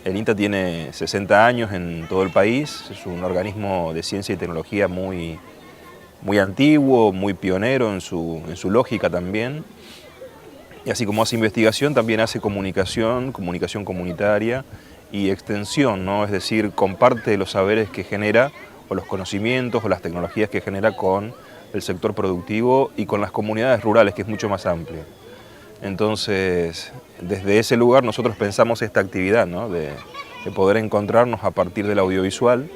El INTA tiene 60 años en todo el país, es un organismo de ciencia y tecnología muy antiguo, muy pionero en su lógica también. Y así como hace investigación, también hace comunicación comunitaria y extensión, ¿no? Es decir, comparte los saberes que genera, o los conocimientos, o las tecnologías que genera con el sector productivo y con las comunidades rurales, que es mucho más amplio. Entonces, desde ese lugar nosotros pensamos esta actividad, ¿no? de poder encontrarnos a partir del audiovisual,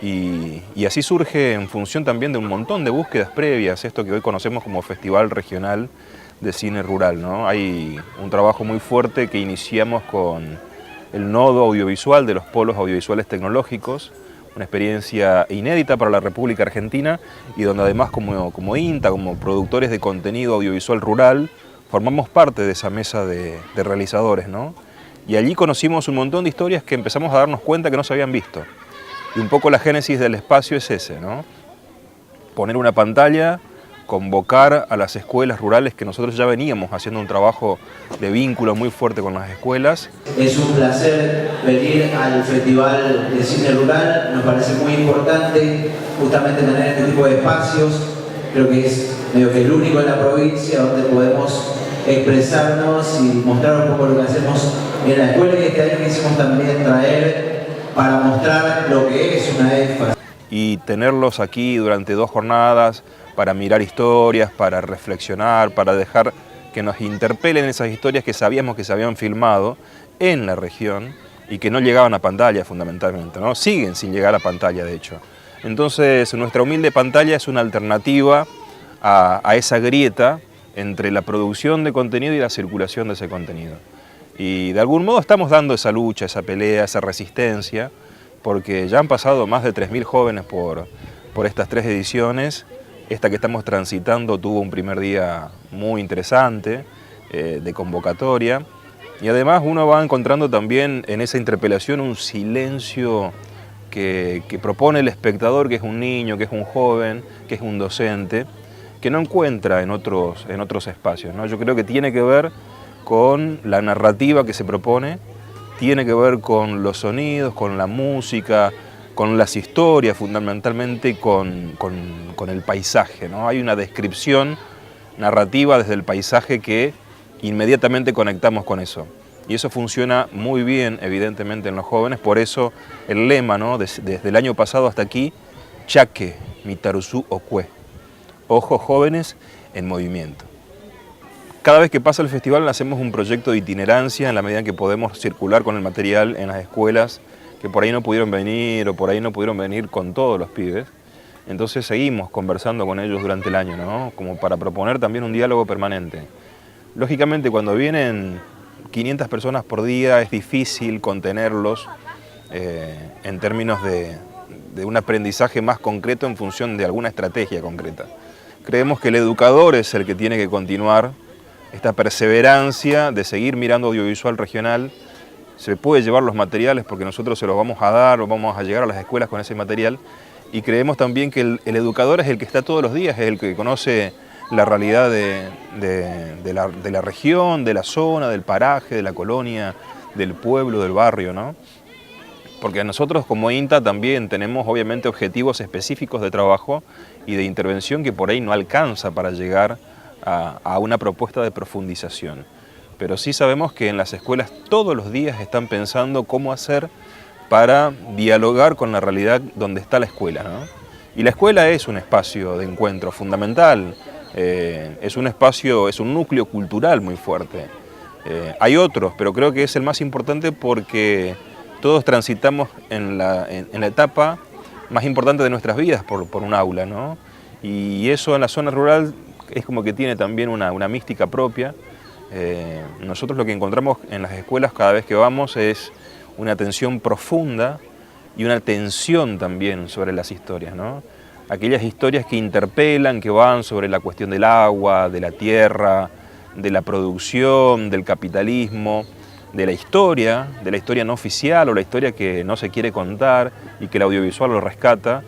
y así surge en función también de un montón de búsquedas previas, esto que hoy conocemos como Festival Regional de Cine Rural, ¿no? Hay un trabajo muy fuerte que iniciamos con el nodo audiovisual de los polos audiovisuales tecnológicos, una experiencia inédita para la República Argentina, y donde además como INTA, como productores de contenido audiovisual rural, formamos parte de esa mesa de realizadores, ¿no? Y allí conocimos un montón de historias que empezamos a darnos cuenta que no se habían visto. Y un poco la génesis del espacio es ese, ¿no? Poner una pantalla, convocar a las escuelas rurales, que nosotros ya veníamos haciendo un trabajo de vínculo muy fuerte con las escuelas. Es un placer venir al Festival de Cine Rural, nos parece muy importante justamente tener este tipo de espacios, creo que es medio que el único en la provincia donde podemos expresarnos y mostrar un poco lo que hacemos en la escuela, y este año quisimos también traer para mostrar lo que es una EFA. Y tenerlos aquí durante 2 jornadas para mirar historias, para reflexionar, para dejar que nos interpelen esas historias que sabíamos que se habían filmado en la región y que no llegaban a pantalla fundamentalmente, ¿no? Siguen sin llegar a pantalla, de hecho. Entonces, nuestra humilde pantalla es una alternativa a esa grieta entre la producción de contenido y la circulación de ese contenido. Y de algún modo estamos dando esa lucha, esa pelea, esa resistencia, porque ya han pasado más de 3.000 jóvenes por estas 3 ediciones. Esta que estamos transitando tuvo un primer día muy interesante, de convocatoria, y además uno va encontrando también en esa interpelación un silencio que propone el espectador, que es un niño, que es un joven, que es un docente, que no encuentra en otros espacios, ¿no? Yo creo que tiene que ver con la narrativa que se propone, tiene que ver con los sonidos, con la música, con las historias, fundamentalmente con el paisaje, ¿no? Hay una descripción narrativa desde el paisaje que inmediatamente conectamos con eso. Y eso funciona muy bien, evidentemente, en los jóvenes. Por eso el lema, ¿no? Desde el año pasado hasta aquí, Chaque Mitaruzú Ocue, ojos jóvenes en movimiento. Cada vez que pasa el festival hacemos un proyecto de itinerancia en la medida en que podemos circular con el material en las escuelas que por ahí no pudieron venir, o por ahí no pudieron venir con todos los pibes. Entonces seguimos conversando con ellos durante el año, ¿no? Como para proponer también un diálogo permanente. Lógicamente, cuando vienen 500 personas por día es difícil contenerlos en términos de un aprendizaje más concreto en función de alguna estrategia concreta. Creemos que el educador es el que tiene que continuar esta perseverancia de seguir mirando audiovisual regional. Se puede llevar los materiales porque nosotros se los vamos a dar, o vamos a llegar a las escuelas con ese material, y creemos también que el educador es el que está todos los días, es el que conoce la realidad de la región, de la zona, del paraje, de la colonia, del pueblo, del barrio, ¿no? Porque nosotros como INTA también tenemos obviamente objetivos específicos de trabajo y de intervención que por ahí no alcanza para llegar a una propuesta de profundización. Pero sí sabemos que en las escuelas todos los días están pensando cómo hacer para dialogar con la realidad donde está la escuela, ¿no? Y la escuela es un espacio de encuentro fundamental, es un espacio, es un núcleo cultural muy fuerte. Hay otros, pero creo que es el más importante porque todos transitamos en la etapa más importante de nuestras vidas por un aula, ¿no? Y eso en la zona rural es como que tiene también una mística propia. Nosotros lo que encontramos en las escuelas cada vez que vamos es una atención profunda y una atención también sobre las historias, ¿no? Aquellas historias que interpelan, que van sobre la cuestión del agua, de la tierra, de la producción, del capitalismo, de la historia no oficial o la historia que no se quiere contar y que el audiovisual lo rescata.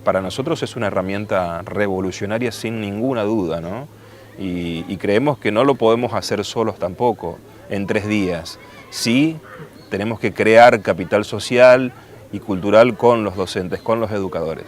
Para nosotros es una herramienta revolucionaria sin ninguna duda, ¿no? Y creemos que no lo podemos hacer solos tampoco, en 3 días. Sí, tenemos que crear capital social y cultural con los docentes, con los educadores.